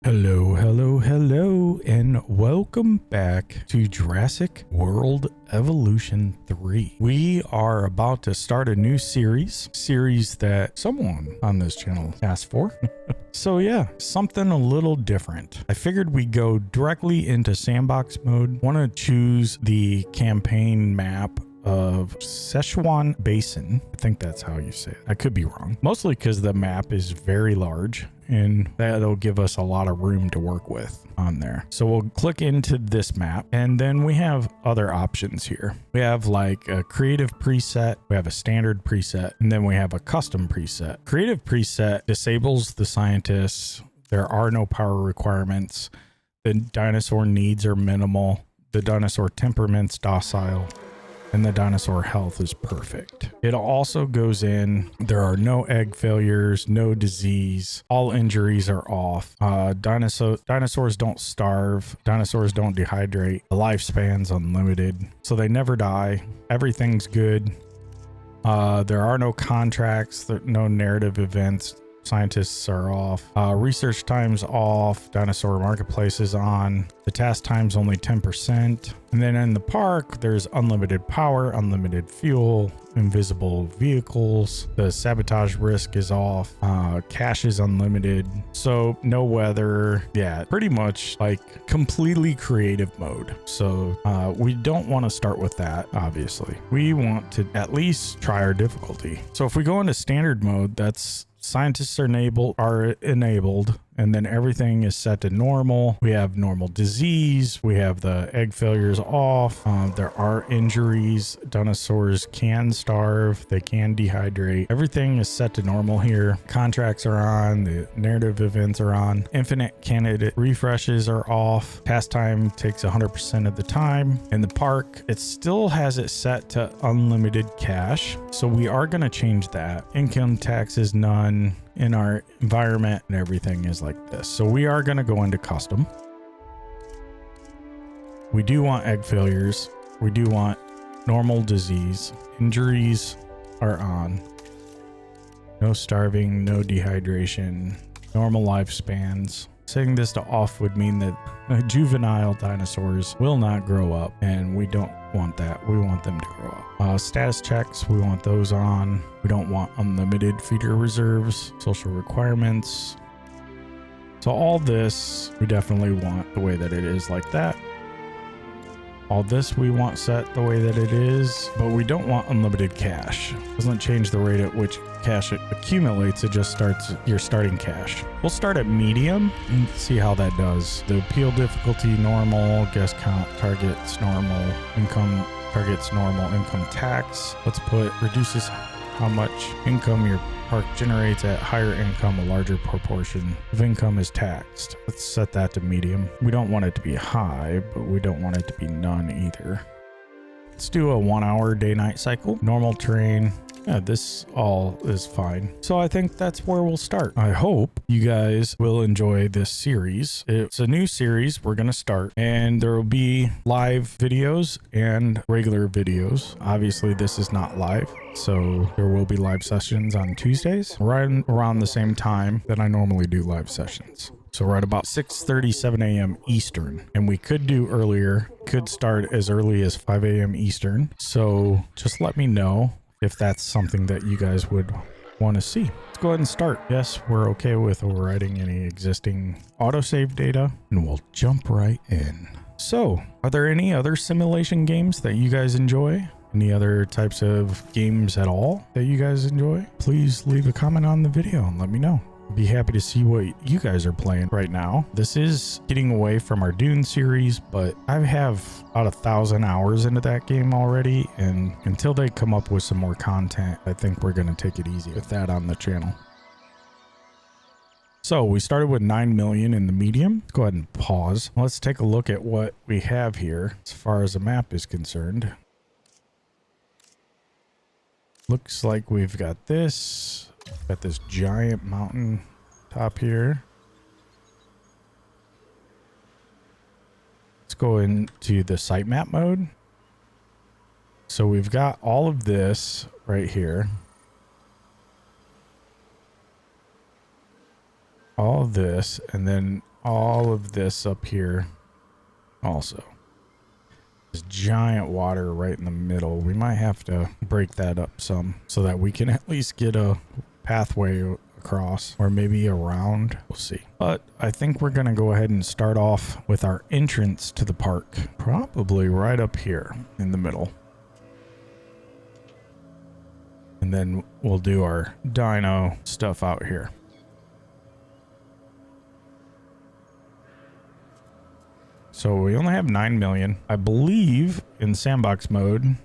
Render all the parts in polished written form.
Hello, hello, hello, and welcome back to Jurassic World Evolution 3. We are about to start a new series that someone on this channel asked for. So yeah, something a little different. I figured we'd go directly into sandbox mode. Want to choose the campaign map of Sichuan Basin. I think that's how you say it. I could be wrong. Mostly because the map is very large and that'll give us a lot of room to work with on there. So we'll click into this map and then we have other options here. We have like a creative preset, we have a standard preset, and then we have a custom preset. Creative preset disables the scientists. There are no power requirements. The dinosaur needs are minimal. The dinosaur temperament's docile. And the dinosaur health is perfect. It also goes in, there are no egg failures, no disease, all injuries are off. Dinosaurs don't starve, dinosaurs don't dehydrate, the lifespan's unlimited, so they never die, everything's good. There are no contracts, no narrative events, scientists are off, research time's off, dinosaur marketplace is on, the task time's only 10%, and then in the park there's unlimited power, unlimited fuel, invisible vehicles, the sabotage risk is off, cash is unlimited, so no weather. Yeah, pretty much like completely creative mode. So we don't want to start with that, obviously. We want to at least try our difficulty. So if we go into standard mode, that's scientists are enabled, and then everything is set to normal. We have normal disease, we have the egg failures off, there are injuries, dinosaurs can starve, they can dehydrate, everything is set to normal here. Contracts are on, the narrative events are on, infinite candidate refreshes are off, task time takes 100% of the time. In the park, it still has it set to unlimited cash, so we are going to change that. Income tax is none. In our environment and everything is like this. So we are going to go into custom. We do want egg failures. We do want normal disease. Injuries are on. No starving, no dehydration, normal lifespans. Setting this to off would mean that juvenile dinosaurs will not grow up, and we don't want that. We want them to grow up. Status checks, we want those on. We don't want unlimited feeder reserves, social requirements. So all this, we definitely want the way that it is like that. All this we want set the way that it is, but we don't want unlimited cash. It doesn't change the rate at which cash it accumulates, it just starts your starting cash. We'll start at medium and see how that does. The appeal difficulty normal, guest count targets normal, income targets normal, income tax. Let's put reduces how much income your park generates. At higher income, a larger proportion of income is taxed. Let's set that to medium. We don't want it to be high, but we don't want it to be none either. Let's do a 1 hour day-night cycle. Normal terrain. Yeah, this all is fine. So I think that's where we'll start. I hope you guys will enjoy this series. It's a new series we're going to start, and there will be live videos and regular videos. Obviously, this is not live, so there will be live sessions on Tuesdays, right around the same time that I normally do live sessions. So right about 6:37 a.m. Eastern, and we could do earlier, could start as early as 5 a.m. Eastern. So just let me know if that's something that you guys would want to see. Let's go ahead and start. Yes, we're okay with overriding any existing autosave data, and we'll jump right in. So, are there any other simulation games that you guys enjoy? Any other types of games at all that you guys enjoy? Please leave a comment on the video and let me know. Be happy to see what you guys are playing right now. This is getting away from our Dune series, but I have about 1,000 hours into that game already, and until they come up with some more content, I think we're going to take it easy with that on the channel. So we started with 9 million in the medium. Let's go ahead and pause. Let's take a look at what we have here as far as the map is concerned. Looks like we've got this. Got this giant mountain top here. Let's go into the sitemap mode. So we've got all of this right here. all of this, and then all of this up here also. This giant water right in the middle. We might have to break that up some so that we can at least get a pathway across, or maybe around. We'll see. But I think we're going to go ahead and start off with our entrance to the park. Probably right up here in the middle. And then we'll do our dino stuff out here. So we only have 9 million. I believe in sandbox mode.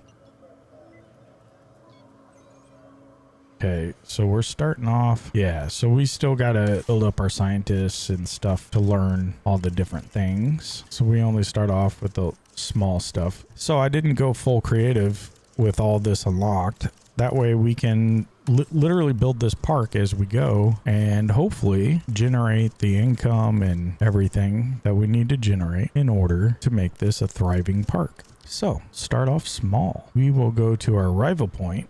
Okay, so we're starting off. Yeah, so we still got to build up our scientists and stuff to learn all the different things. So we only start off with the small stuff. So I didn't go full creative with all this unlocked. That way we can literally build this park as we go and hopefully generate the income and everything that we need to generate in order to make this a thriving park. So start off small. We will go to our arrival point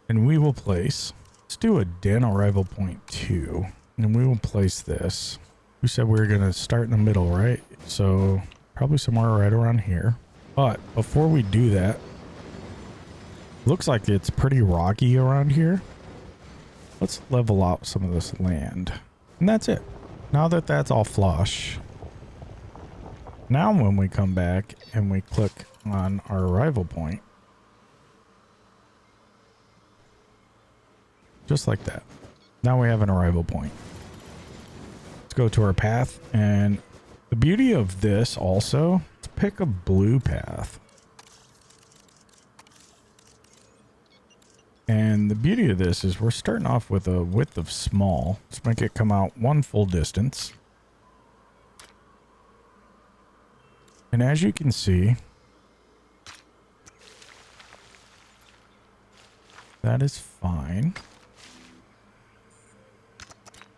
and we will place, let's do a den arrival point 2, and we will place this. We said we were going to start in the middle, right? So probably somewhere right around here. But before we do that, looks like it's pretty rocky around here. Let's level out some of this land. And that's it. Now that that's all flush. Now when we come back and we click on our arrival point. Just like that. Now we have an arrival point. Let's go to our path. And the beauty of this also, let's pick a blue path. And the beauty of this is we're starting off with a width of small. Let's make it come out one full distance. And as you can see, that is fine.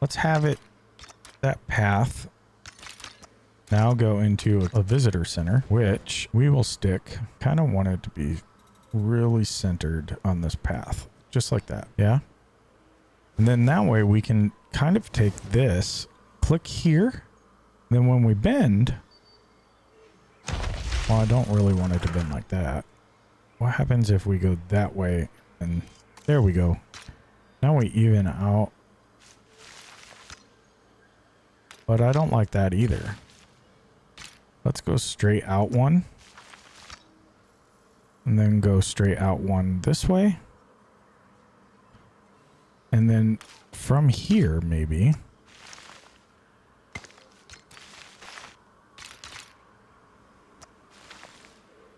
Let's have it, that path, now go into a visitor center, which we will stick, kind of want it to be really centered on this path, just like that. Yeah. And then that way we can kind of take this, click here. Then when we bend, well, I don't really want it to bend like that. What happens if we go that way? And there we go. Now we even out. But I don't like that either. Let's go straight out one. And then go straight out one this way. And then from here, maybe.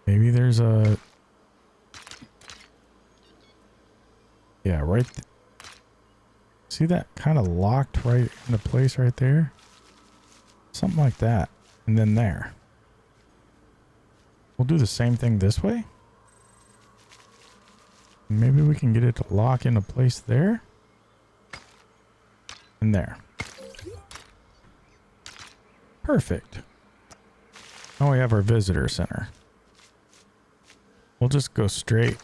Maybe there's a... Yeah, right. See that kind of locked right into place right there? Something like that. And then there. We'll do the same thing this way. Maybe we can get it to lock into place there. And there. Perfect. Now we have our visitor center. We'll just go straight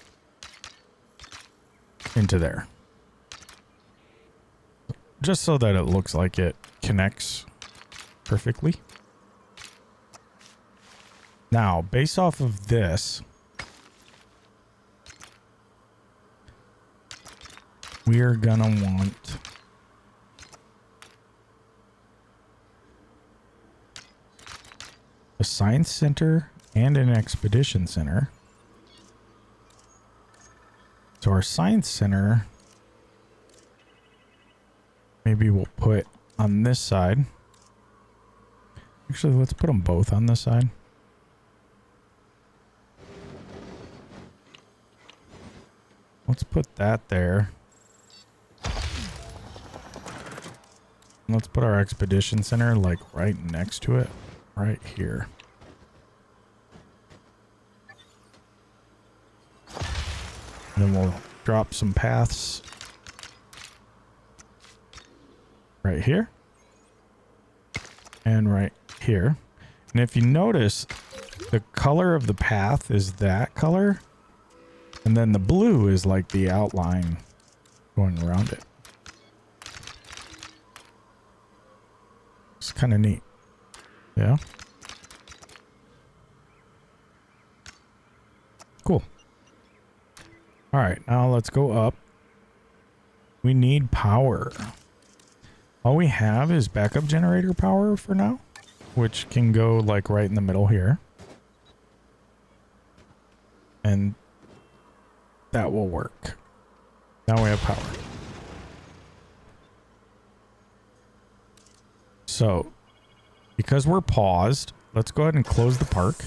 into there. Just so that it looks like it connects perfectly. Now, based off of this, we are gonna want a science center and an expedition center. So our science center, maybe we'll put on this side. Actually, let's put them both on this side. Let's put that there. Let's put our expedition center like right next to it, right here. And then we'll drop some paths right here and right here. And if you notice, the color of the path is that color. And then the blue is like the outline going around it. It's kind of neat. Yeah. Cool. All right, now let's go up. We need power. All we have is backup generator power for now, which can go like right in the middle here. And that will work. Now we have power. So, because we're paused, let's go ahead and close the park.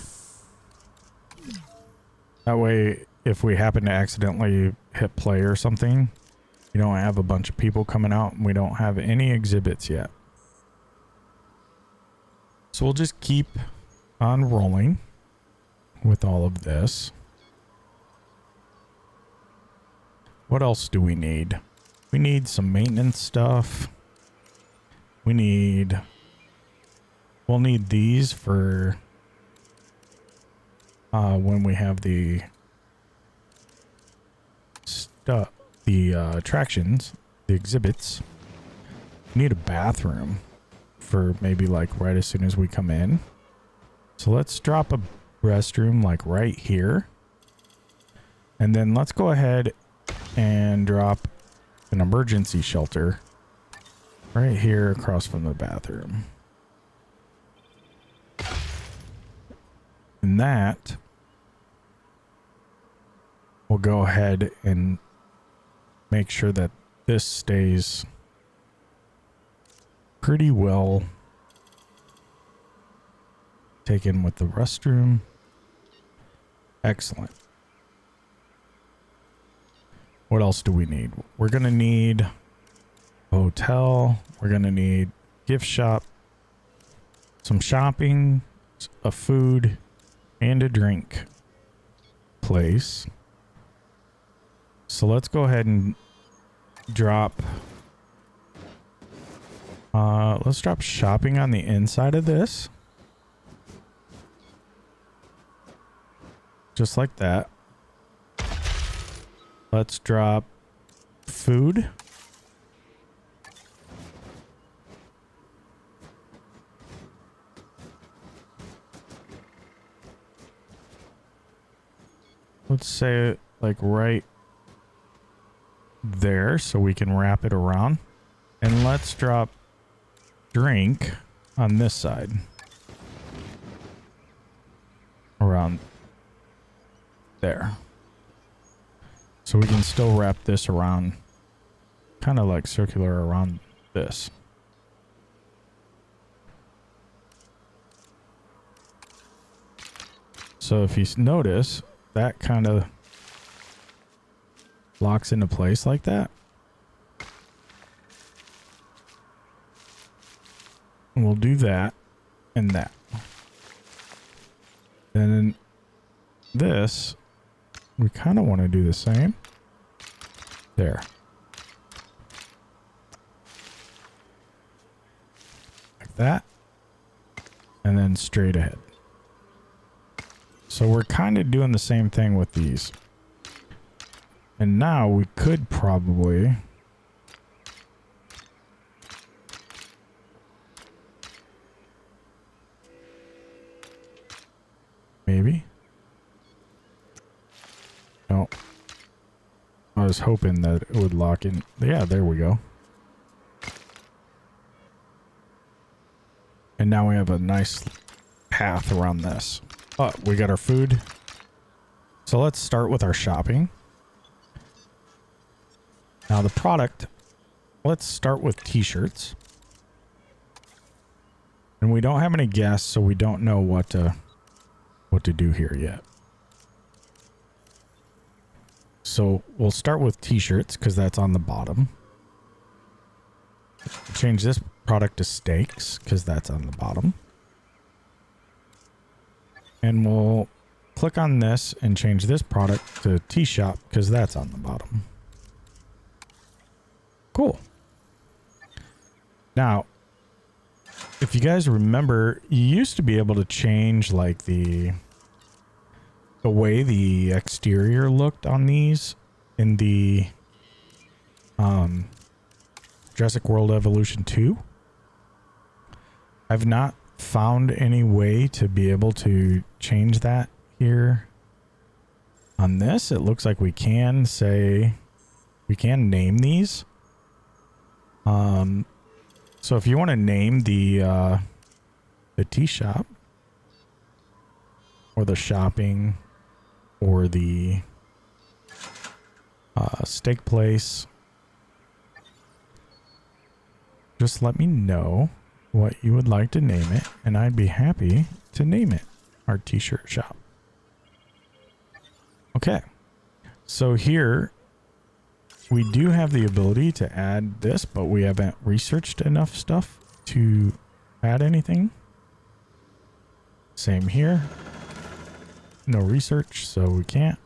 That way, if we happen to accidentally hit play or something, you don't have a bunch of people coming out and we don't have any exhibits yet. So we'll just keep on rolling with all of this. What else do we need? We need some maintenance stuff. We'll need these for when we have the stuff, the attractions, the exhibits. We need a bathroom for maybe like right as soon as we come in. So let's drop a restroom like right here. And then let's go ahead and drop an emergency shelter right here across from the bathroom. And that will go ahead and make sure that this stays pretty well taken with the restroom. Excellent. What else do we need? We're going to need a hotel. We're going to need gift shop, some shopping, a food, and a drink place. So let's go ahead and drop let's drop shopping on the inside of this. Just like that. Let's drop food. Let's say like right there so we can wrap it around. And let's drop drink on this side. Around there. So we can still wrap this around, kind of like circular around this. So if you notice, that kind of locks into place like that. And we'll do that and that. And then this, we kind of want to do the same. There. Like that. And then straight ahead. So we're kind of doing the same thing with these. And now we could probably maybe. No. I was hoping that it would lock in. Yeah, there we go. And now we have a nice path around this. Oh, we got our food. So let's start with our shopping. Now the product, let's start with t-shirts. And we don't have any guests, so we don't know what to do here yet. So we'll start with t-shirts because that's on the bottom. Change this product to steaks because that's on the bottom. And we'll click on this and change this product to T-shop because that's on the bottom. Cool. Now, if you guys remember, you used to be able to change like the way the exterior looked on these in the Jurassic World Evolution 2. I've not found any way to be able to change that here. On this, it looks like we can say, we can name these. So if you want to name the tea shop, or the shopping, or the steak place, just let me know what you would like to name it, and I'd be happy to name it our t-shirt shop. Okay, so here we do have the ability to add this, but we haven't researched enough stuff to add anything. Same here. No research, so we can't.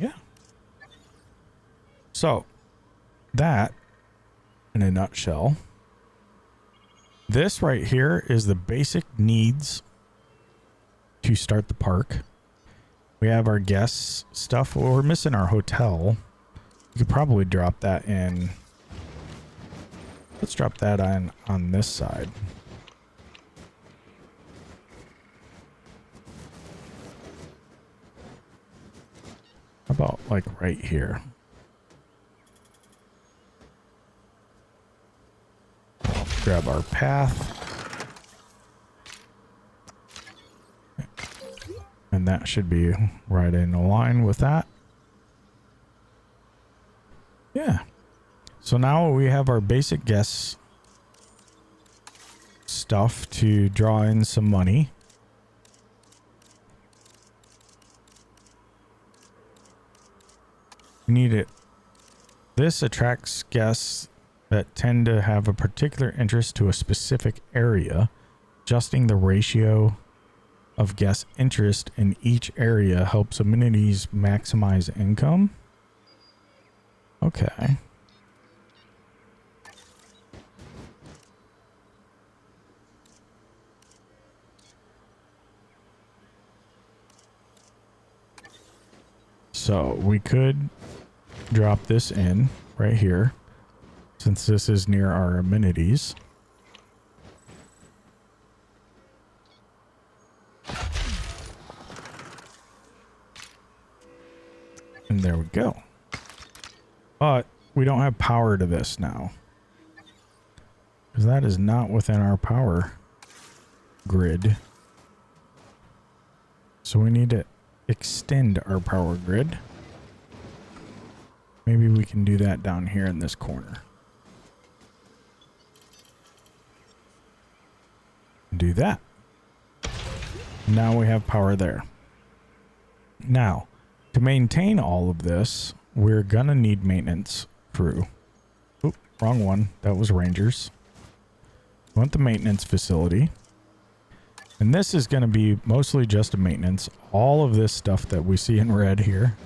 Yeah. So, that, in a nutshell, this right here is the basic needs to start the park. We have our guests stuff. Well, we're missing our hotel. We could probably drop that in. Let's drop that on this side. How about like right here? Grab our path. And that should be right in line with that. Yeah. So now we have our basic guest stuff to draw in some money. We need it. This attracts guests that tend to have a particular interest to a specific area. Adjusting the ratio of guest interest in each area helps amenities maximize income. Okay. So we could drop this in right here, since this is near our amenities. And there we go. But we don't have power to this now, because that is not within our power grid. So we need to extend our power grid. Maybe we can do that down here in this corner. Do that. Now we have power there. Now, to maintain all of this, we're gonna need maintenance crew. Oop, wrong one. That was Rangers. We want the maintenance facility. And this is going to be mostly just a maintenance. All of this stuff that we see in red here.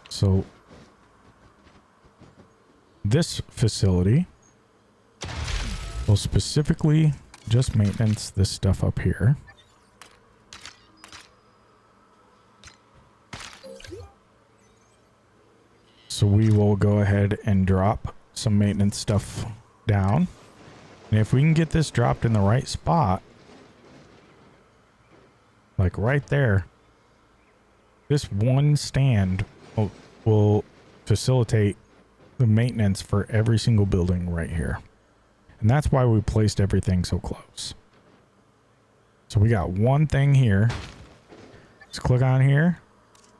So this facility will specifically just maintenance this stuff up here. So we will go ahead and drop some maintenance stuff down, and if we can get this dropped in the right spot, like right there, this one stand will facilitate the maintenance for every single building right here. And that's why we placed everything so close. So we got one thing here. Let's click on here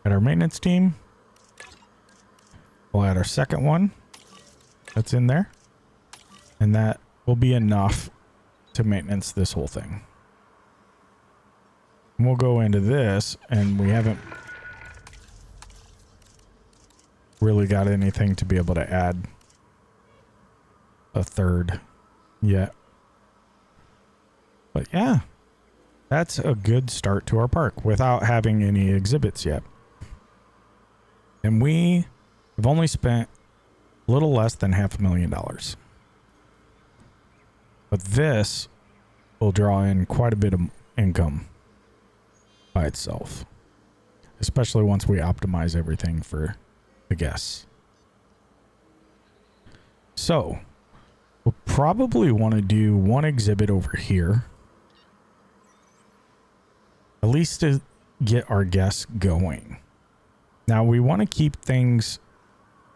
at our maintenance team. We'll add our second one that's in there, and that will be enough to maintenance this whole thing. And we'll go into this, and we haven't really got anything to be able to add a third yet. But yeah, that's a good start to our park without having any exhibits yet. And we have only spent a little less than $500,000. But this will draw in quite a bit of income by itself. especially once we optimize everything for the guests. So we'll probably want to do one exhibit over here, at least to get our guests going. Now we want to keep things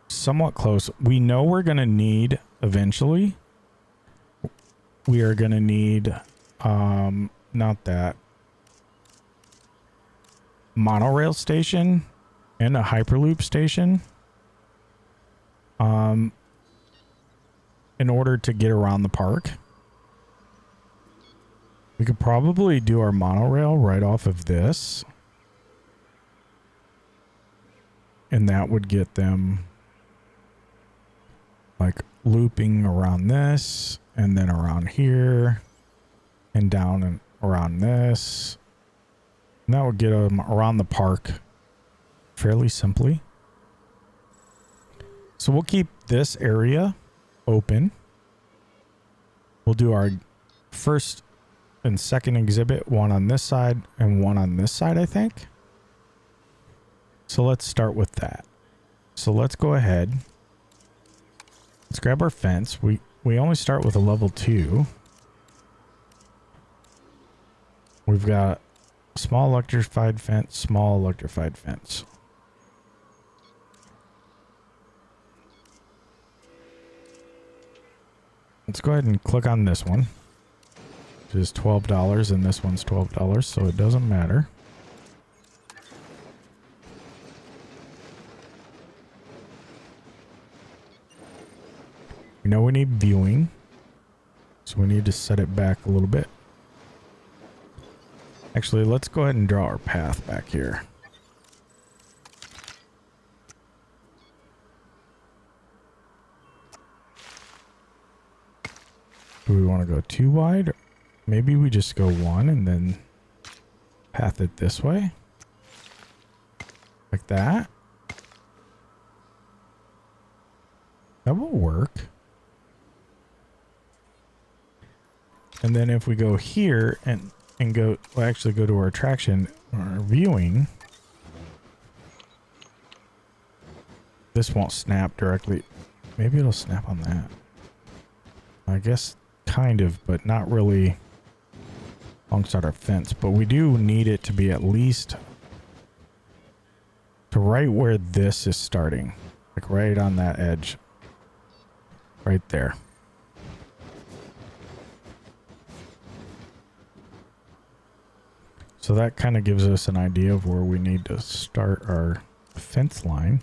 somewhat close. We know we're going to need eventually, we are going to need, not that, monorail station and a hyperloop station, in order to get around the park. We could probably do our monorail right off of this, and that would get them like looping around this and then around here and down and around this, and that would get them around the park fairly simply. So we'll keep this area open. We'll do our first and second exhibit, one on this side and one on this side, I think. So let's start with that. So let's go ahead. Let's grab our fence. We only start with a level 2. We've got small electrified fence, small electrified fence. Let's go ahead and click on this one, which is $12, and this one's $12, so it doesn't matter. We know we need viewing, so we need to set it back a little bit. Actually, let's go ahead and draw our path back here. Do we want to go too wide? Maybe we just go 1 and then path it this way. Like that. That will work. And then if we go here and go, we'll actually go to our attraction, our viewing. This won't snap directly. Maybe it'll snap on that. I guess kind of, but not really alongside our fence. But we do need it to be at least to right where this is starting. Like right on that edge. Right there. So that kind of gives us an idea of where we need to start our fence line.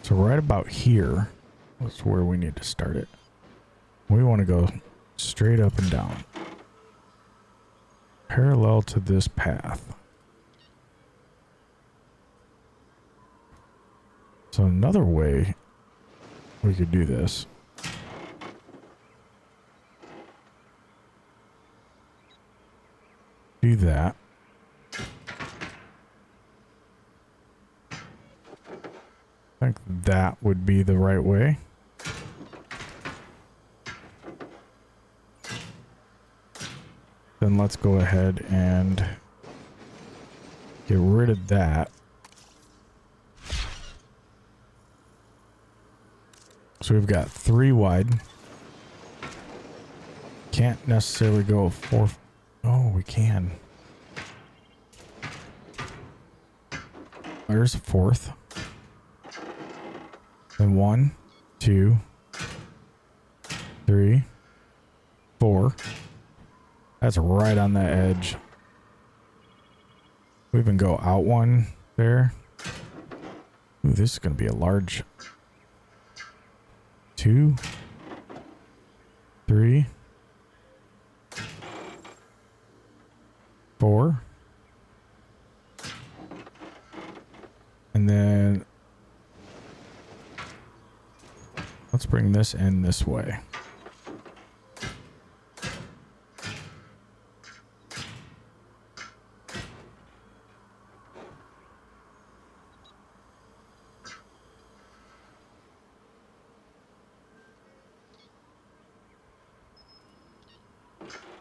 So right about here is where we need to start it. We want to go straight up and down, parallel to this path. So another way we could do this. Do that. I think that would be the right way. Then let's go ahead and get rid of that. So we've got 3 wide. Can't necessarily go 4. Oh, we can. There's a 4th. Then 1, 2, 3, 4. That's right on the edge. We even go out 1 there. Ooh, this is going to be a large. 2, 3, 4. And then let's bring this in this way.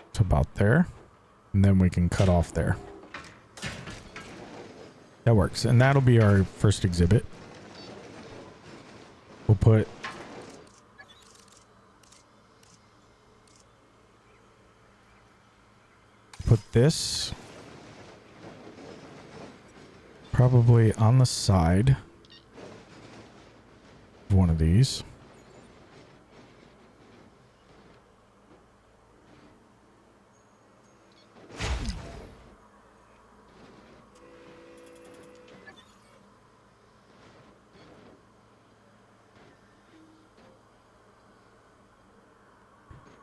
It's about there. And then we can cut off there. That works. And that'll be our first exhibit. We'll put this probably on the side of one of these.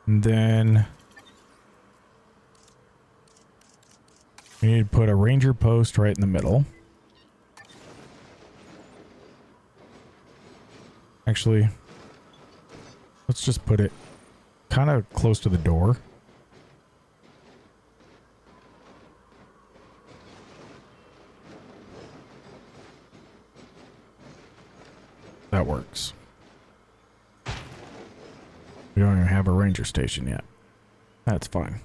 And then we need to put a ranger post right in the middle. Actually, let's just put it kind of close to the door. That works. We don't even have a ranger station yet. That's fine.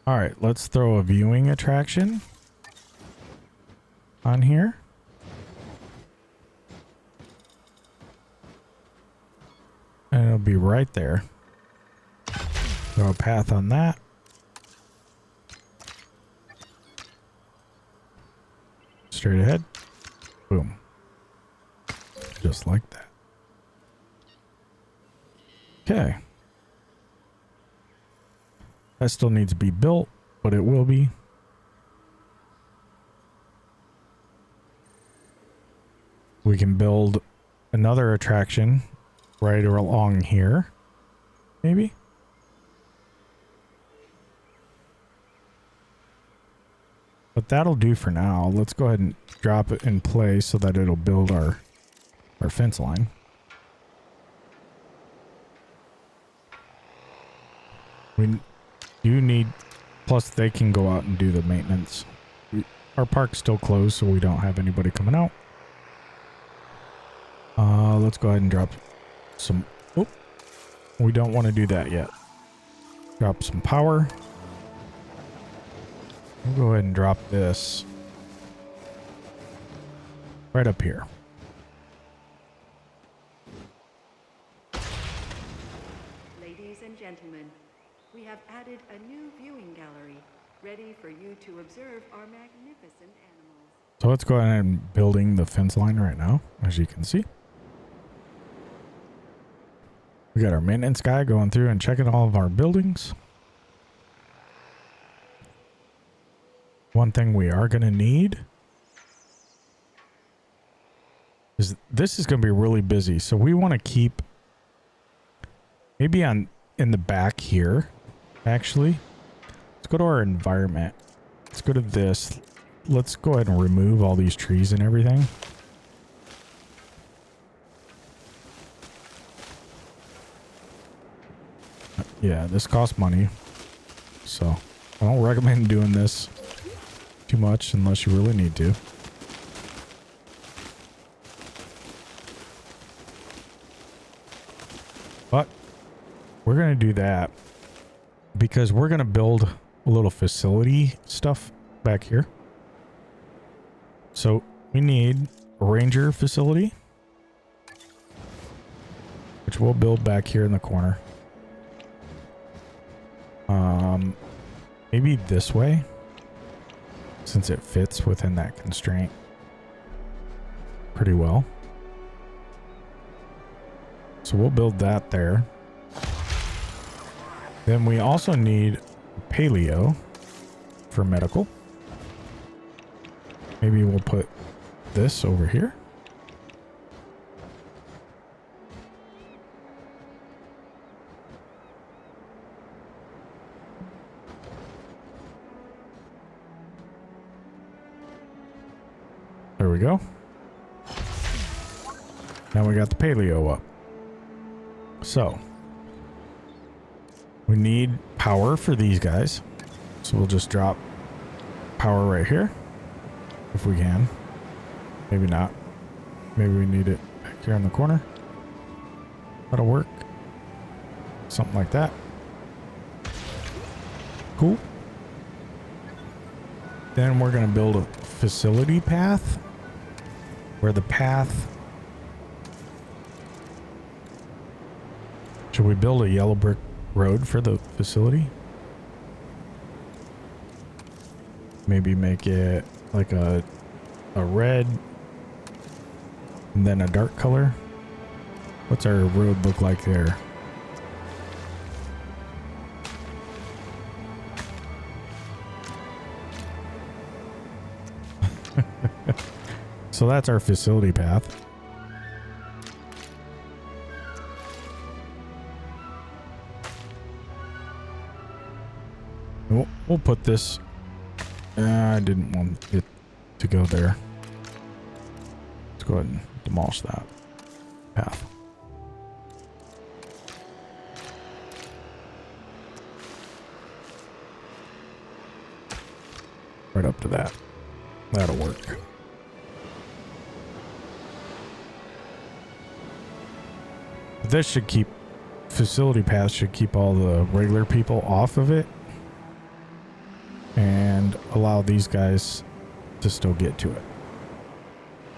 All right, let's throw a viewing attraction on here. And it'll be right there. Throw a path on that. Straight ahead. Boom. Just like that. Okay. That still needs to be built, but it will be. We can build another attraction right along here, maybe. But that'll do for now. Let's go ahead and drop it in place so that it'll build our fence line. We do need, plus they can go out and do the maintenance. Our park's still closed, so we don't have anybody coming out. Let's go ahead and drop some, oh, we don't want to do that yet. Drop some power. We'll go ahead and drop this right up here. Ladies and gentlemen, we have added a new viewing gallery, ready for you to observe our magnificent animals. So let's go ahead and building the fence line right now, as you can see. We got our maintenance guy going through and checking all of our buildings. One thing we are going to need is this is going to be really busy. So we want to keep maybe in the back here, actually. Let's go to our environment. Let's go to this. Let's go ahead and remove all these trees and everything. Yeah, this costs money. So I don't recommend doing this too much unless you really need to. But we're going to do that because we're going to build a little facility stuff back here. So we need a ranger facility, which we'll build back here in the corner. Maybe this way, since it fits within that constraint pretty well. So we'll build that there. Then we also need paleo for medical. Maybe we'll put this over here. There we go. Now we got the paleo up. So we need power for these guys. So we'll just drop power right here if we can. Maybe not. Maybe we need it back here in the corner. That'll work. Something like that. Cool. Then we're going to build a facility path where the path... Should we build a yellow brick road for the facility? Maybe make it like a red and then a dark color. What's our road look like there? So that's our facility path. We'll put this... I didn't want it to go there. Let's go ahead and demolish that path. Right up to that. That'll work. This should keep... Facility paths should keep all the regular people off of it. And allow these guys to still get to it.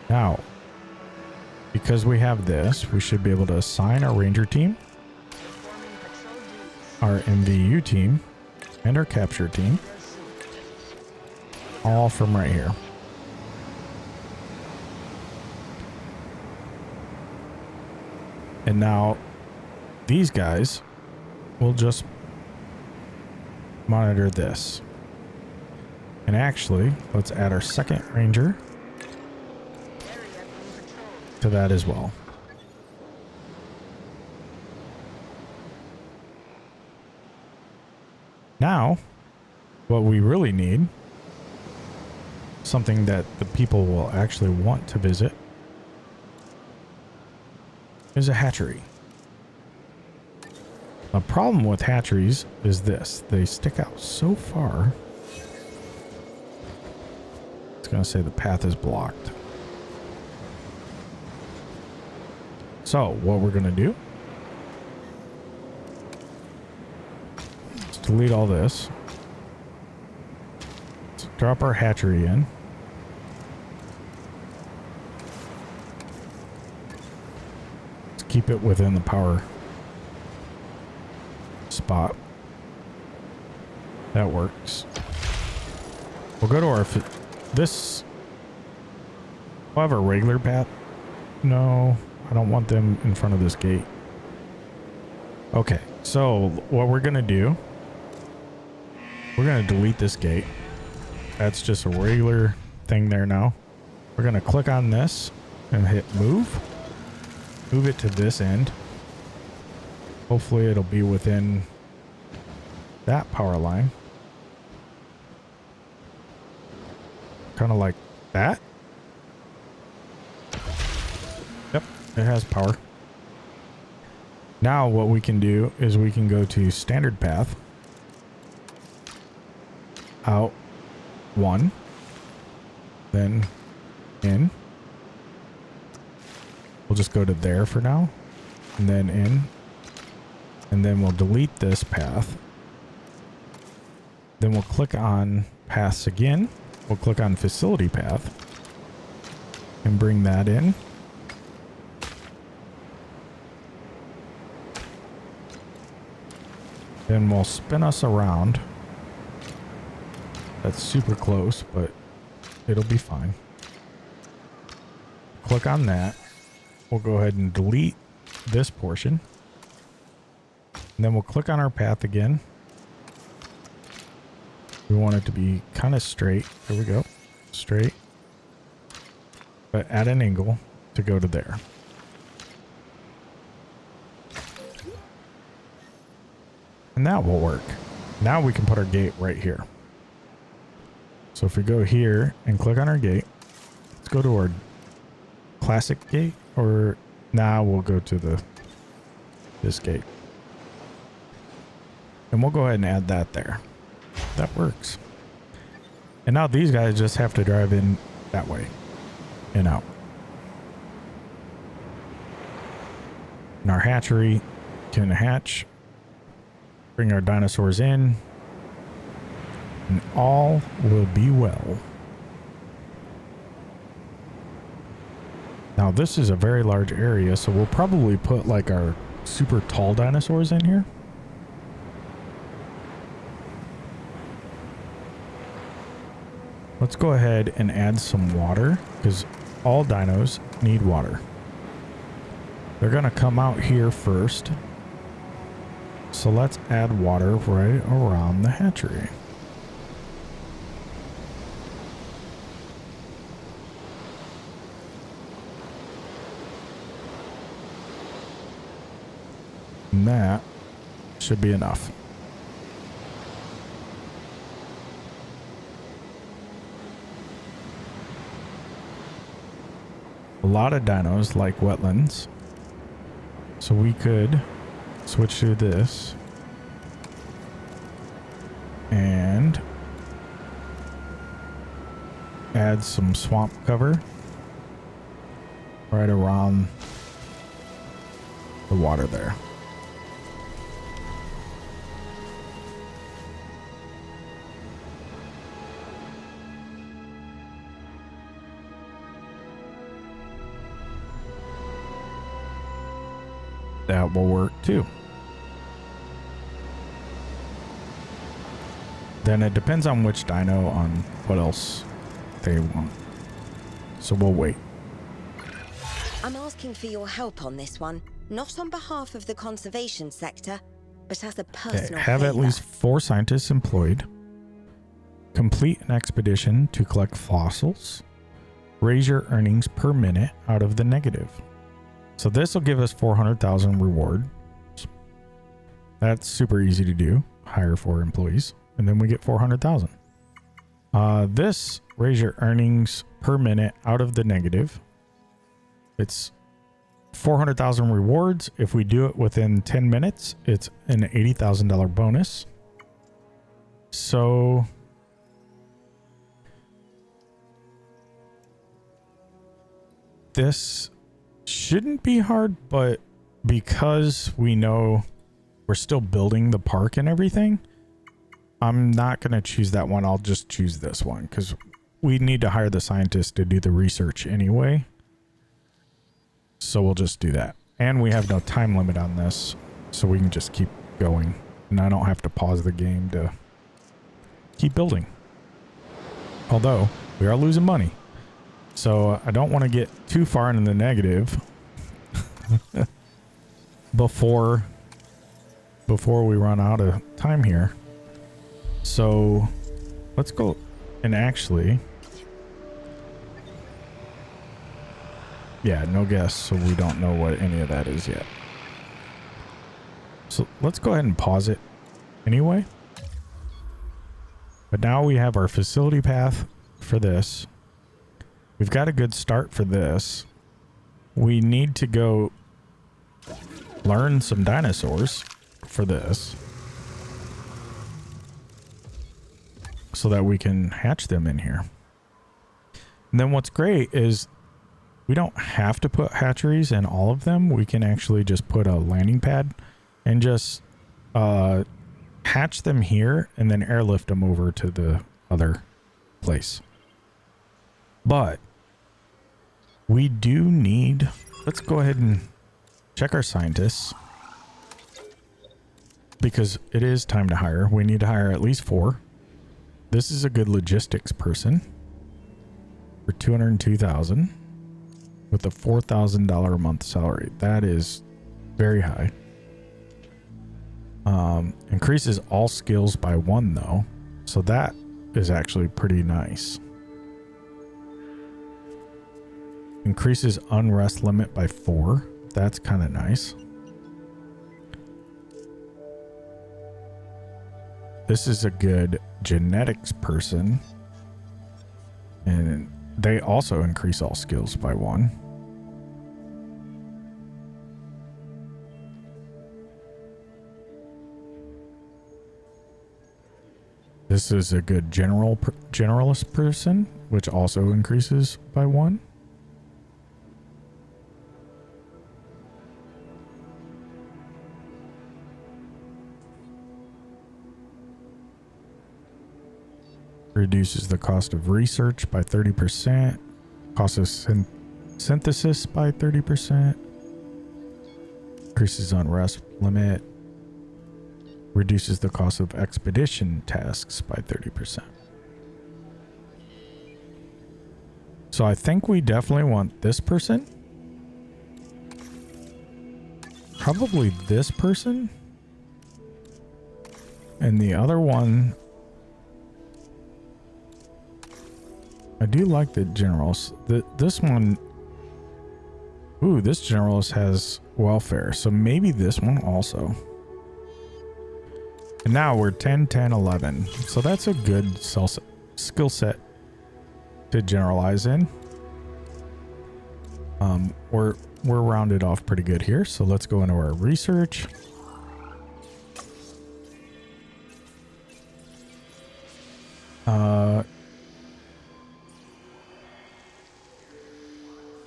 Now, because we have this, we should be able to assign our ranger team, our MVU team, and our capture team, all from right here. And now these guys will just monitor this. And actually, let's add our second ranger to that as well. Now, what we really need, something that the people will actually want to visit, is a hatchery. The problem with hatcheries is this: they stick out so far. It's going to say the path is blocked. So what we're going to do is delete all this. Let's drop our hatchery in. Let's keep it within the power spot. That works. We'll go to our... This... We'll have a regular path. No, I don't want them in front of this gate. Okay, so what we're going to do... We're going to delete this gate. That's just a regular thing there now. We're going to click on this and hit move. Move it to this end. Hopefully it'll be within that power line. Kind of like that. Yep, it has power. Now what we can do is we can go to standard path. Out. One. Then in. We'll just go to there for now. And then in. And then we'll delete this path. Then we'll click on paths again. We'll click on facility path and bring that in. Then we'll spin us around. That's super close, but it'll be fine. Click on that. We'll go ahead and delete this portion. And then we'll click on our path again. We want it to be kind of straight. There we go. Straight. But at an angle to go to there. And that will work. Now we can put our gate right here. So if we go here and click on our gate, let's go to our classic gate, or now we'll go to this gate. And we'll go ahead and add that there. That works. And now these guys just have to drive in that way and out. And our hatchery can hatch, bring our dinosaurs in, and all will be well. Now this is a very large area, so we'll probably put like our super tall dinosaurs in here. Let's go ahead and add some water because all dinos need water. They're going to come out here first. So let's add water right around the hatchery. And that should be enough. A lot of dinos like wetlands, so we could switch to this and add some swamp cover right around the water there. That will work too. Then it depends on which dino on what else they want. So we'll wait. I'm asking for your help on this one, not on behalf of the conservation sector, but as a personal Have favor. at least 4 scientists employed. Complete an expedition to collect fossils. Raise your earnings per minute out of the negative. So this will give us 400,000 reward. That's super easy to do. Hire 4 employees, and then we get 400,000. This raise your earnings per minute out of the negative. It's 400,000 rewards. If we do it within 10 minutes, it's an $80,000 bonus. So this shouldn't be hard, but because we know we're still building the park and everything, I'm not going to choose that one. I'll just choose this one because we need to hire the scientists to do the research anyway. So we'll just do that. And we have no time limit on this, so we can just keep going. And I don't have to pause the game to keep building. Although, we are losing money. So I don't want to get too far into the negative before we run out of time here. So let's go and actually, yeah, no guess. So we don't know what any of that is yet. So let's go ahead and pause it anyway. But now we have our facility path for this. We've got a good start for this. We need to go learn some dinosaurs for this so that we can hatch them in here. And then what's great is we don't have to put hatcheries in all of them. We can actually just put a landing pad and just hatch them here and then airlift them over to the other place. But we do need, let's go ahead and check our scientists because it is time to hire. We need to hire at least 4. This is a good logistics person for 202,000 with a $4,000 a month salary. That is very high. Increases all skills by 1 though. So that is actually pretty nice. Increases unrest limit by 4. That's kind of nice. This is a good genetics person. And they also increase all skills by 1. This is a good generalist person, which also increases by 1. Reduces the cost of research by 30%. Cost of synthesis by 30%. Increases unrest limit. Reduces the cost of expedition tasks by 30%. So I think we definitely want this person. Probably this person. And the other one, I do like the generals. This one, ooh, this generalist has welfare. So maybe this one also. And now we're 10, 10, 11. So that's a good skill set to generalize in. We're rounded off pretty good here. So let's go into our research.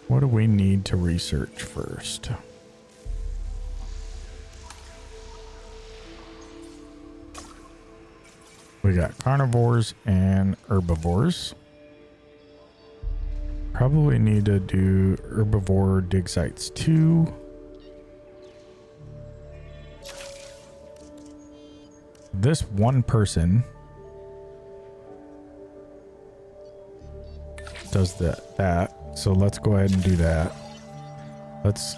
What do we need to research first? We got carnivores and herbivores. Probably need to do herbivore dig sites 2. This one person does that. So let's go ahead and do that. Let's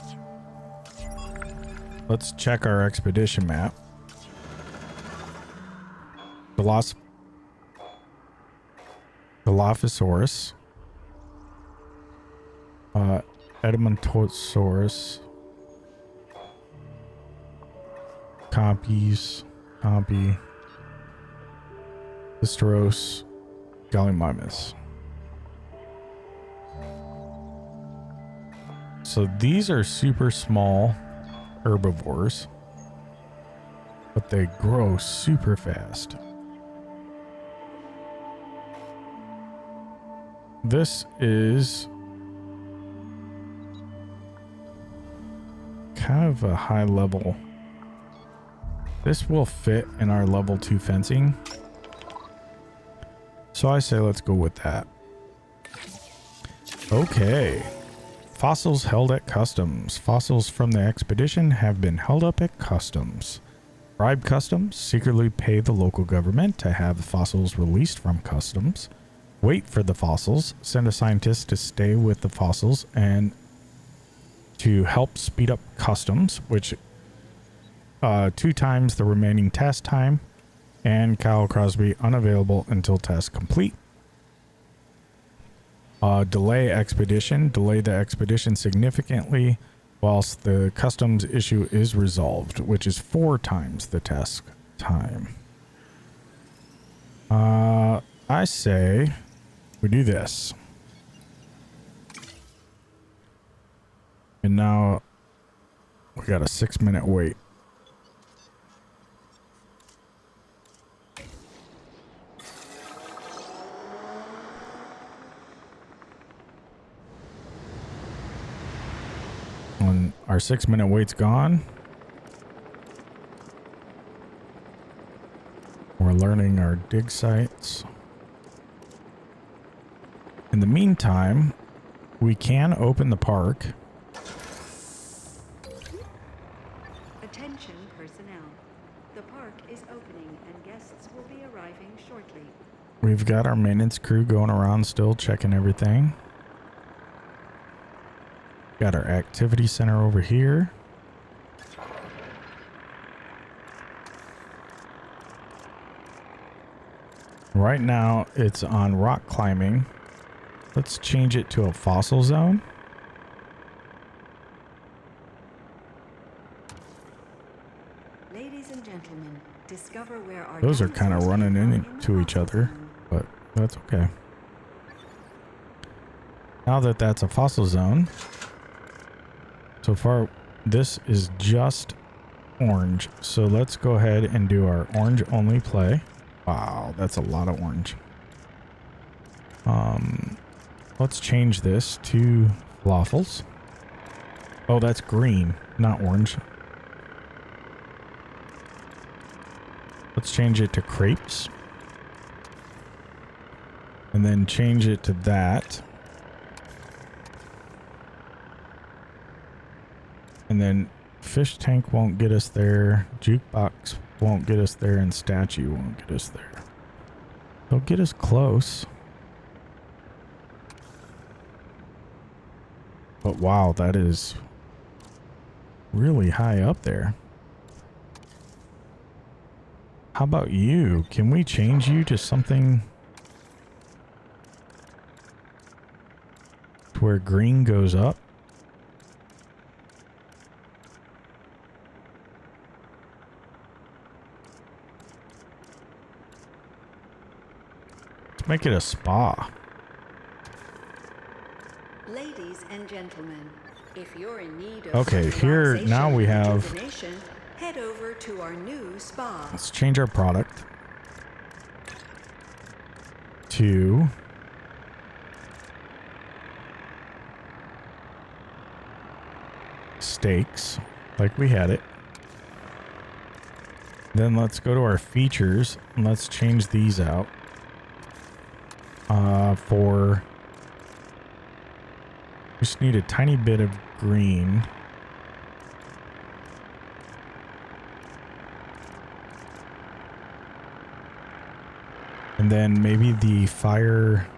check our expedition map. Dilophosaurus, Edmontosaurus, Compy, Listeros, Gallimimus. So these are super small herbivores, but they grow super fast. This is kind of a high level. This will fit in our level 2 fencing. So I say let's go with that. Okay. Fossils held at customs. Fossils from the expedition have been held up at customs. Bribe customs. Secretly pay the local government to have the fossils released from customs. Wait for the fossils. Send a scientist to stay with the fossils and to help speed up customs, which 2 times the remaining task time. And Kyle Crosby unavailable until task complete. Delay expedition. Delay the expedition significantly whilst the customs issue is resolved, which is 4 times the task time. I say we do this. And now we got a 6-minute wait. When our 6-minute wait's gone, we're learning our dig sites. In the meantime, we can open the park. Attention personnel. The park is opening and guests will be arriving shortly. We've got our maintenance crew going around still checking everything. Got our activity center over here. Right now it's on rock climbing. Let's change it to a fossil zone. Ladies and gentlemen, discover where our Those are kind of dinosaurs running came from into the each fossil other, zone. but that's okay. Now that that's a fossil zone, so far this is just orange. So let's go ahead and do our orange only play. Wow, that's a lot of orange. Let's change this to falafels. Oh, that's green, not orange. Let's change it to crepes. And then change it to that. And then fish tank won't get us there. Jukebox won't get us there. And statue won't get us there. They'll get us close. But wow, that is really high up there. How about you? Can we change you to something to where green goes up? Let's make it a spa. Ladies and gentlemen, if you're in need of Okay, here now we have. head over to our new spa. Let's change our product to steaks, like we had it. Then let's go to our features and let's change these out for. Just need a tiny bit of green. And then maybe the fire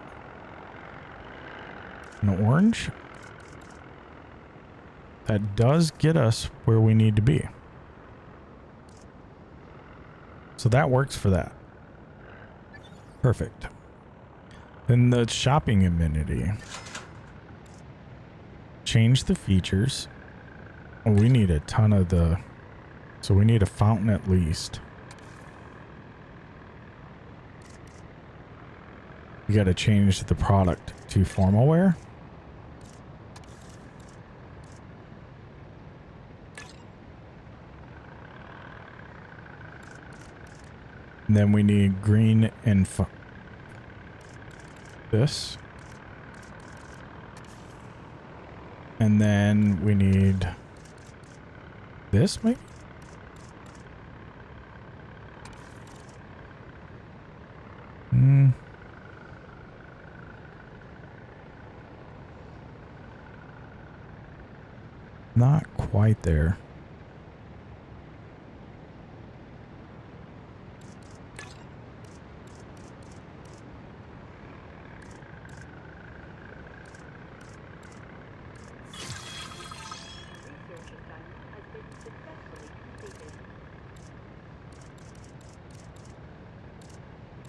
and orange. That does get us where we need to be. So that works for that. Perfect. Then the shopping amenity. Change the features. Oh, we need a ton of the... So we need a fountain at least. We got to change the product to formal wear. And then we need green and this. And then we need this, maybe? Not quite there.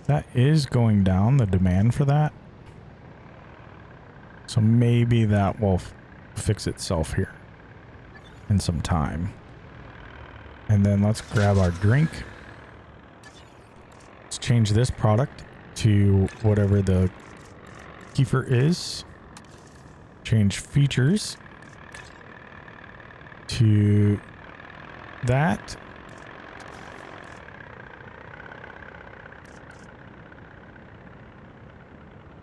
That is going down, the demand for that. So maybe that will fix itself here in some time. And then let's grab our drink. Let's change this product to whatever the kefir is. Change features to that.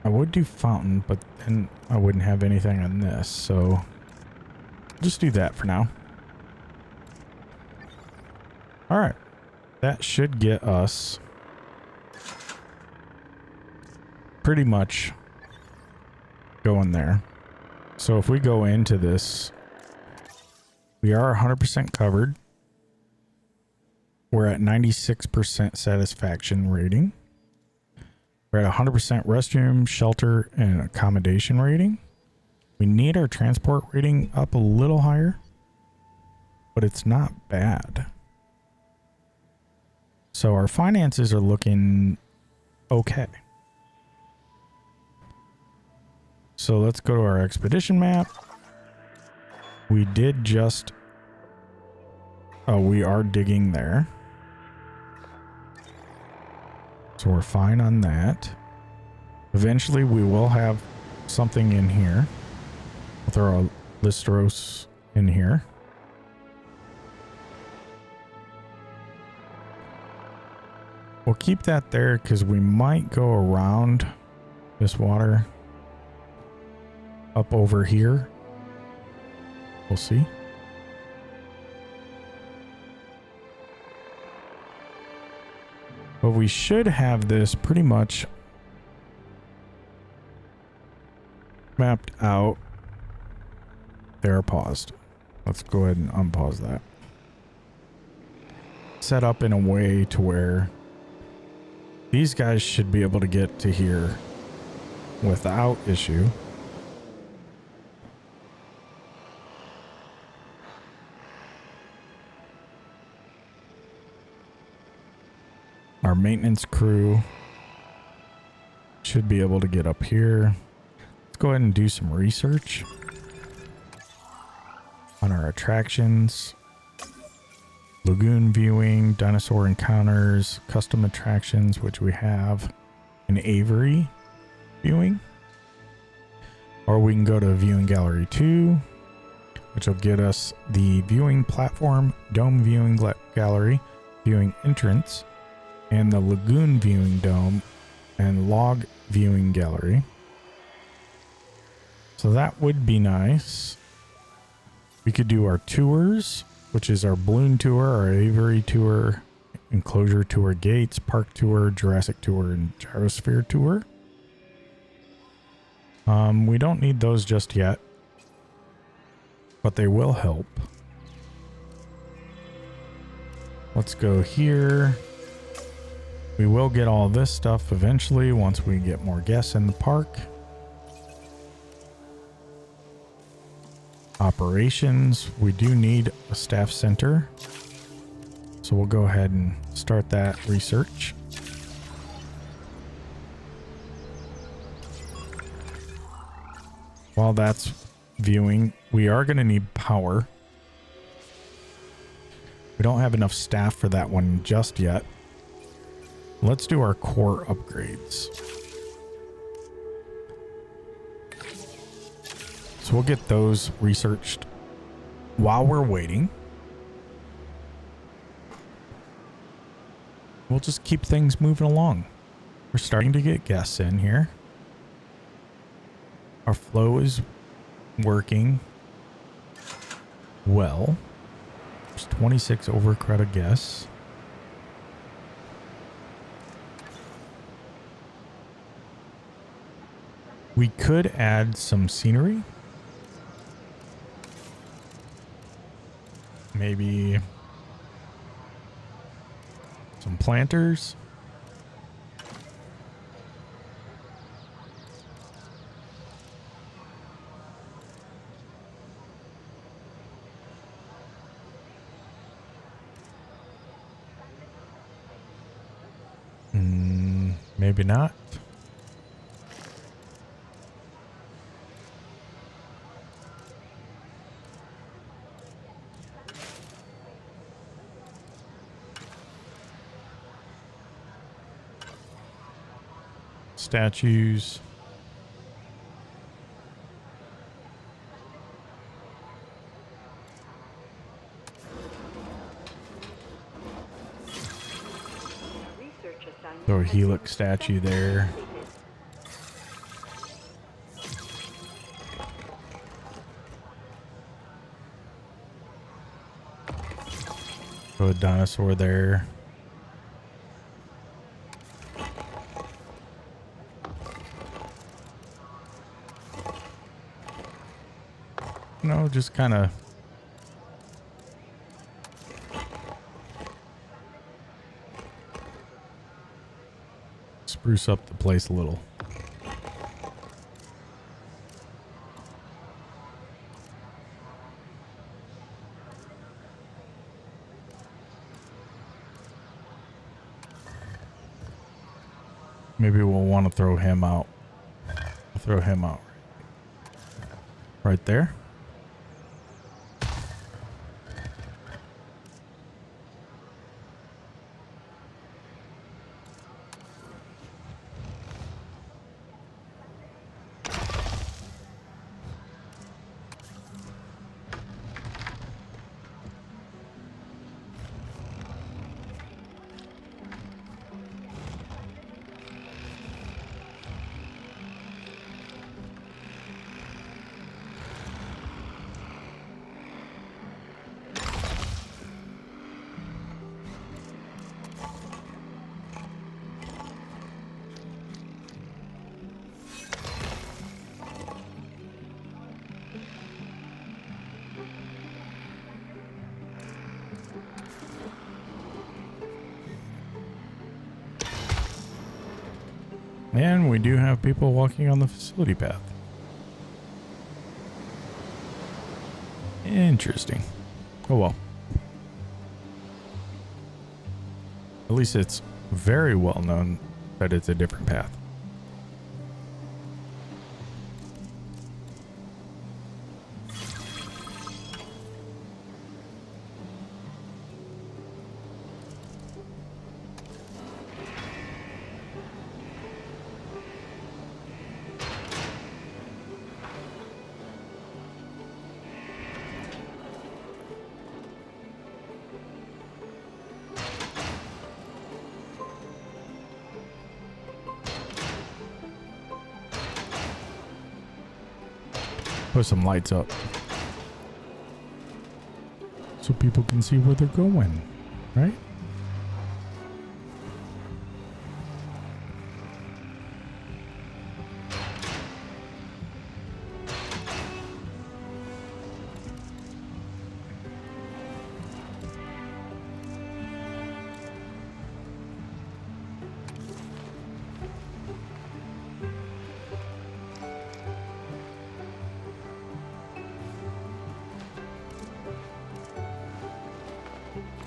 I would do fountain, but then I wouldn't have anything on this, so just do that for now. All right, that should get us pretty much going there. So if we go into this, we are 100% covered. We're at 96% satisfaction rating. We're at 100% restroom, shelter, and accommodation rating. We need our transport rating up a little higher, but it's not bad. So our finances are looking okay. So let's go to our expedition map. We did just... Oh, we are digging there. So we're fine on that. Eventually we will have something in here. We'll throw a Listros in here. We'll keep that there because we might go around this water up over here. We'll see. But we should have this pretty much mapped out. They are paused. Let's go ahead and unpause that. Set up in a way to where these guys should be able to get to here without issue. Our maintenance crew should be able to get up here. Let's go ahead and do some research on our attractions. Lagoon viewing, dinosaur encounters, custom attractions, which we have, an aviary viewing. Or we can go to viewing gallery 2, which will get us the viewing platform, dome viewing gallery, viewing entrance, and the lagoon viewing dome and log viewing gallery. So that would be nice. We could do our tours, which is our balloon tour, our aviary tour, enclosure tour, gates, park tour, Jurassic tour, and gyrosphere tour. We don't need those just yet, but they will help. Let's go here. We will get all this stuff eventually once we get more guests in the park. Operations, we do need a staff center. So we'll go ahead and start that research. While that's viewing, we are going to need power. We don't have enough staff for that one just yet. Let's do our core upgrades. So we'll get those researched while we're waiting. We'll just keep things moving along. We're starting to get guests in here. Our flow is working well. There's 26 overcrowded guests. We could add some scenery. Maybe some planters. Maybe not. Statues. Throw a helix statue there. Throw a dinosaur there. No, just kind of spruce up the place a little. Maybe we'll want to throw him out. I'll throw him out right there. And we do have people walking on the facility path. Interesting. Oh well. At least it's very well known that it's a different path. Put some lights up so people can see where they're going, right?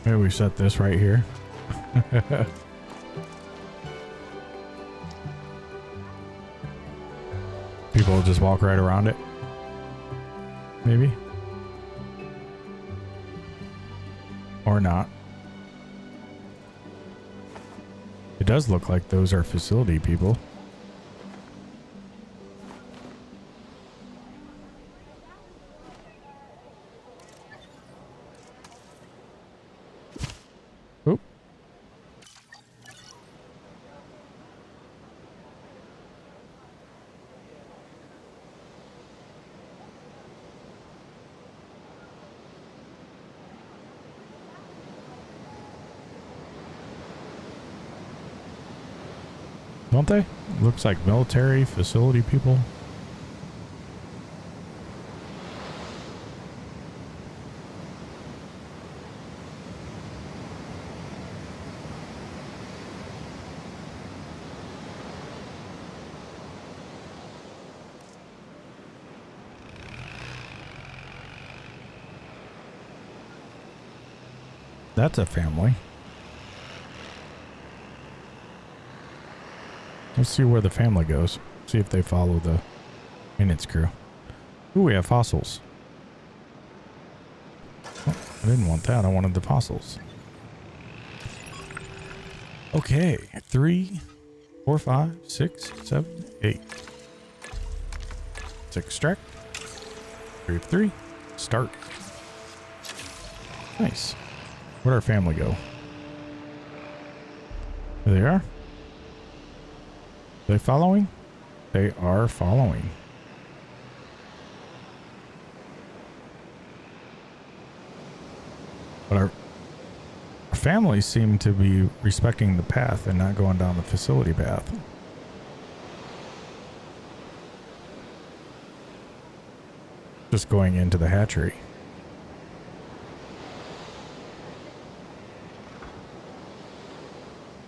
Maybe we set this right here. People will just walk right around it. Maybe. Or not. It does look like those are facility people. Oop. Don't they? Looks like military facility people. That's a family. Let's see where the family goes. See if they follow the maintenance crew. Ooh, we have fossils. Oh, I didn't want that. I wanted the fossils. Okay. 3, 4, 5, 6, 7, 8. Let's extract. 3 of 3. Start. Nice. Where'd our family go? There they are. Are they following? They are following. But our families seem to be respecting the path and not going down the facility path. Just going into the hatchery.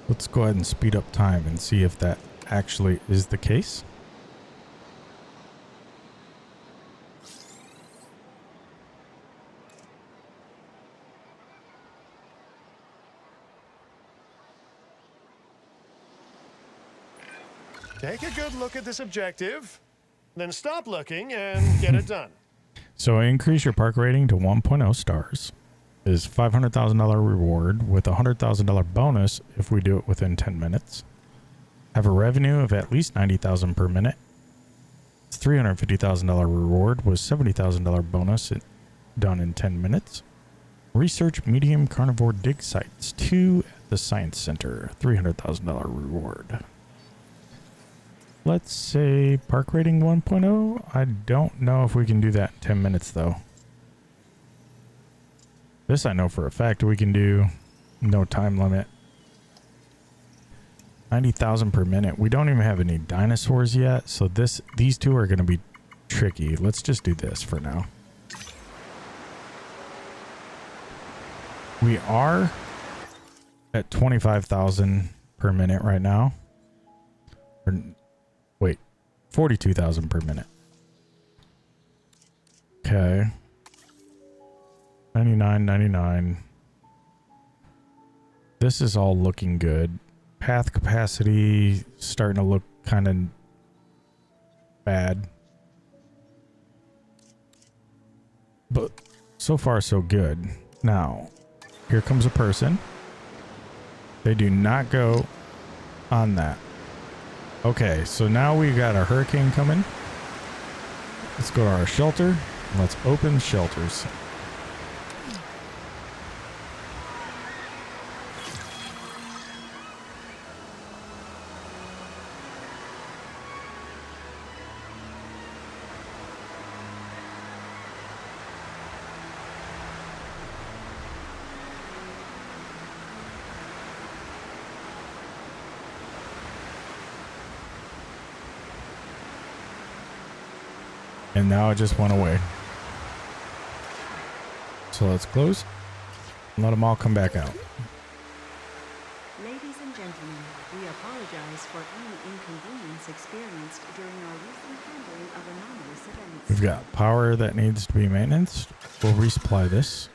Let's go ahead and speed up time and see if that actually is the case. Take a good look at this objective, then stop looking and get it done. So increase your park rating to 1.0 stars. Is $500,000 reward with a $100,000 bonus if we do it within 10 minutes. Have a revenue of at least $90,000 per minute. It's $350,000 reward with $70,000 bonus done in 10 minutes. Research medium carnivore dig sites 2 at the Science Center. $300,000 reward. Let's say park rating 1.0. I don't know if we can do that in 10 minutes though. This I know for a fact we can do. No time limit. 90,000 per minute. We don't even have any dinosaurs yet, so these two are going to be tricky. Let's just do this for now. We are at 25,000 per minute right now. Or, wait, 42,000 per minute. Okay. 99, 99. This is all looking good. Path capacity starting to look kind of bad. But so far so good. Now, here comes a person. They do not go on that. Okay, so now we got a hurricane coming. Let's go to our shelter. And let's open shelters. And now it just went away. So let's close and let them all come back out. Ladies and gentlemen, we apologize for any inconvenience experienced during our recent handling of anomalous events. We've got power that needs to be maintenance. We'll resupply this.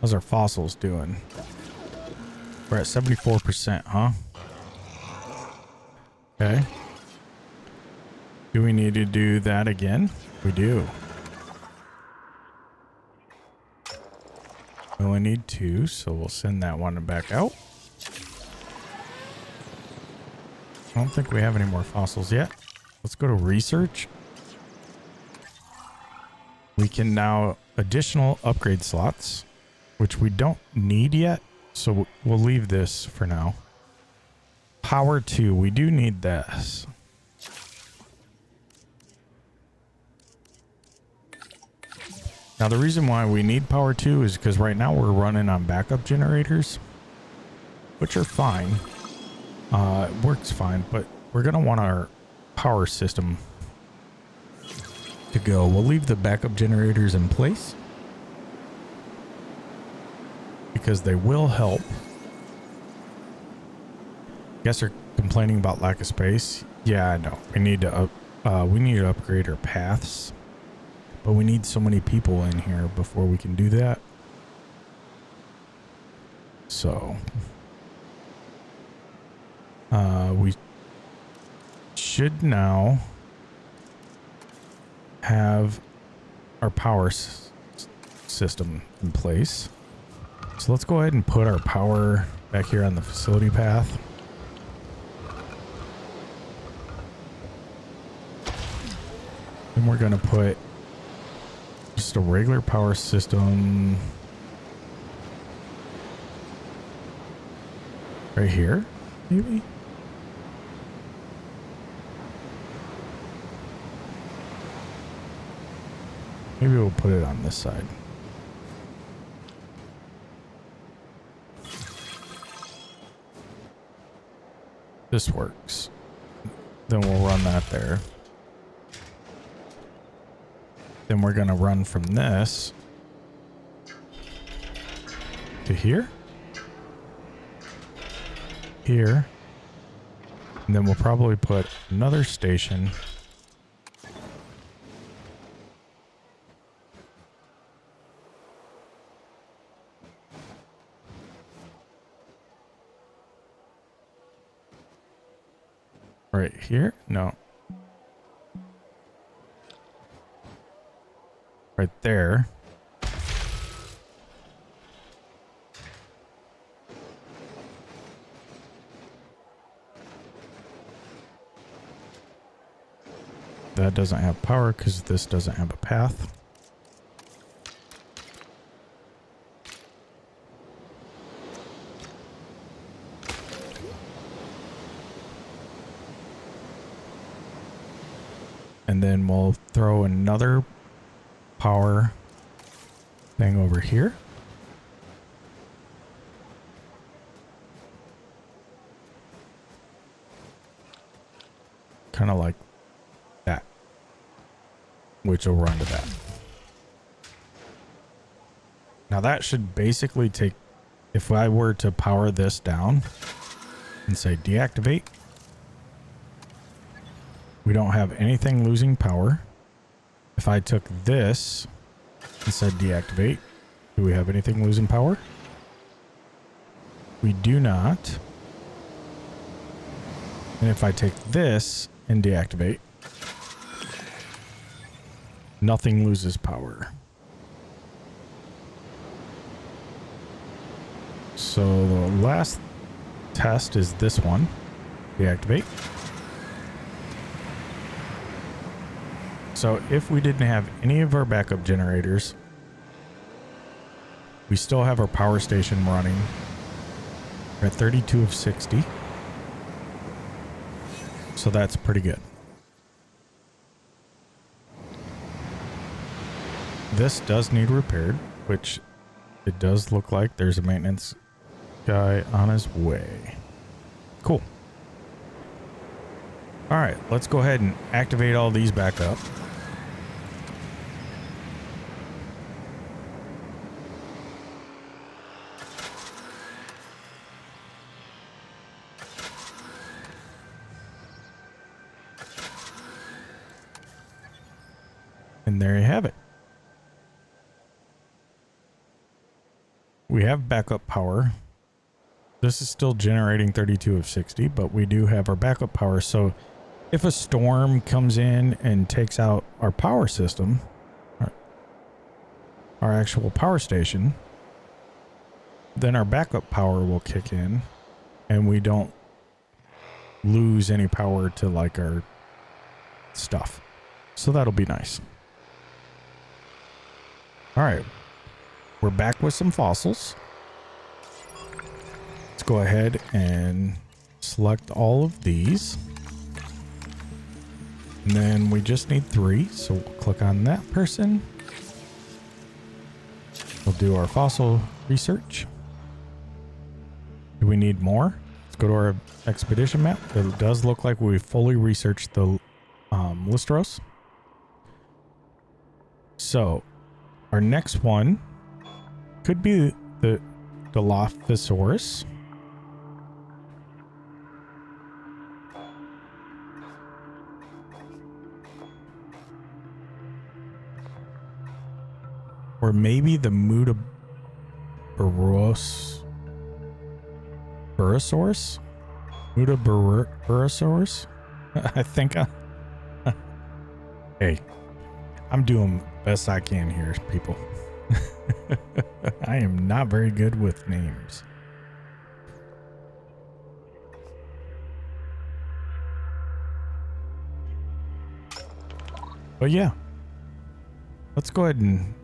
How's our fossils doing? We're at 74%, huh? Okay. Do we need to do that again? We do. We only need 2, so we'll send that one back out. I don't think we have any more fossils yet. Let's go to research. We can now additional upgrade slots, which we don't need yet, so we'll leave this for now. Power 2, we do need this. Now the reason why we need power 2 is because right now we're running on backup generators, which are fine. It works fine, but we're gonna want our power system to go. We'll leave the backup generators in place, because they will help. Guess they're complaining about lack of space. Yeah, I know. We need to upgrade our paths, but we need so many people in here before we can do that. So, we should now have our power system in place. So let's go ahead and put our power back here on the facility path. And we're going to put just a regular power system right here, maybe? Maybe we'll put it on this side. This works. Then we'll run that there. Then we're going to run from this to here. Here. And then we'll probably put another station right here. No. Right there. That doesn't have power because this doesn't have a path. And then we'll throw another power thing over here. Kind of like that. which will run to that. Now that should basically take, if I were to power this down and say deactivate, we don't have anything losing power. If I took this and said deactivate, do we have anything losing power? We do not. And if I take this and deactivate, nothing loses power. So the last test is this one. Deactivate. So if we didn't have any of our backup generators, we still have our power station running. We're at 32 of 60. So that's pretty good. This does need repaired, which it does look like there's a maintenance guy on his way. Cool. All right, let's go ahead and activate all these back up. And there you have it. We have backup power. This is still generating 32 of 60, but we do have our backup power. So if a storm comes in and takes out our power system, our actual power station, then our backup power will kick in and we don't lose any power to like our stuff. So that'll be nice. All right, we're back with some fossils. Let's go ahead and select all of these. And then we just need 3. So we'll click on that person. We'll do our fossil research. Do we need more? Let's go to our expedition map. It does look like we fully researched the Listros. So our next one could be the Dilophosaurus. Or maybe the Mudaburrasaurus? Mudaburrasaurus? I think hey, I'm doing the best I can here, people. I am not very good with names. But yeah, let's go ahead and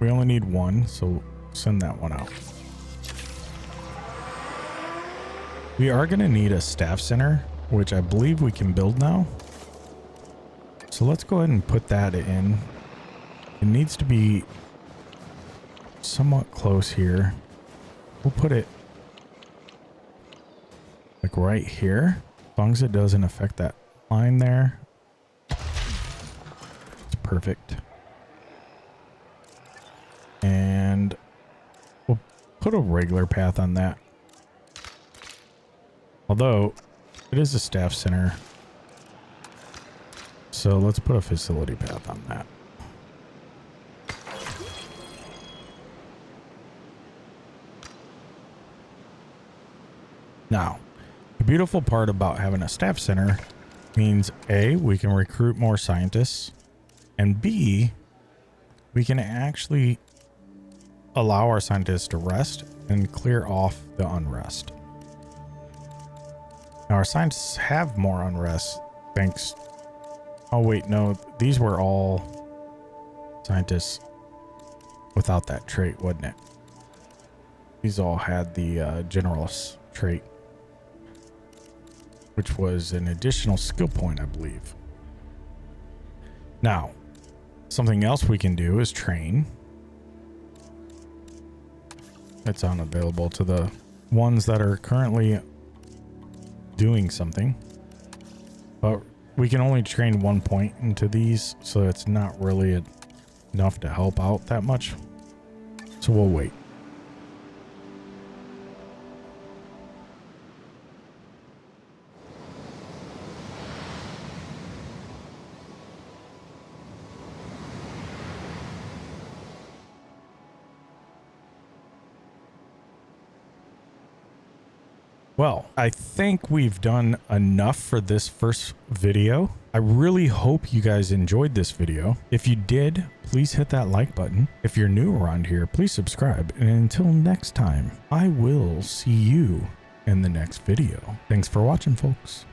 we only need 1, so send that one out. We are going to need a staff center, which I believe we can build now. So let's go ahead and put that in. It needs to be somewhat close here. We'll put it like right here, as long as it doesn't affect that line there. It's perfect. And we'll put a regular path on that. Although it is a staff center. So let's put a facility path on that. Now, the beautiful part about having a staff center means A, we can recruit more scientists, and B, we can actually allow our scientists to rest and clear off the unrest. Now, our scientists have more unrest thanks. Oh, wait, no, these were all scientists without that trait, wasn't it? These all had the generalist trait, which was an additional skill point, I believe. Now, something else we can do is train. It's unavailable to the ones that are currently doing something. But We can only train 1 point into these, so it's not really enough to help out that much. So we'll wait. Well, I think we've done enough for this first video. I really hope you guys enjoyed this video. If you did, please hit that like button. If you're new around here, please subscribe. And until next time, I will see you in the next video. Thanks for watching, folks.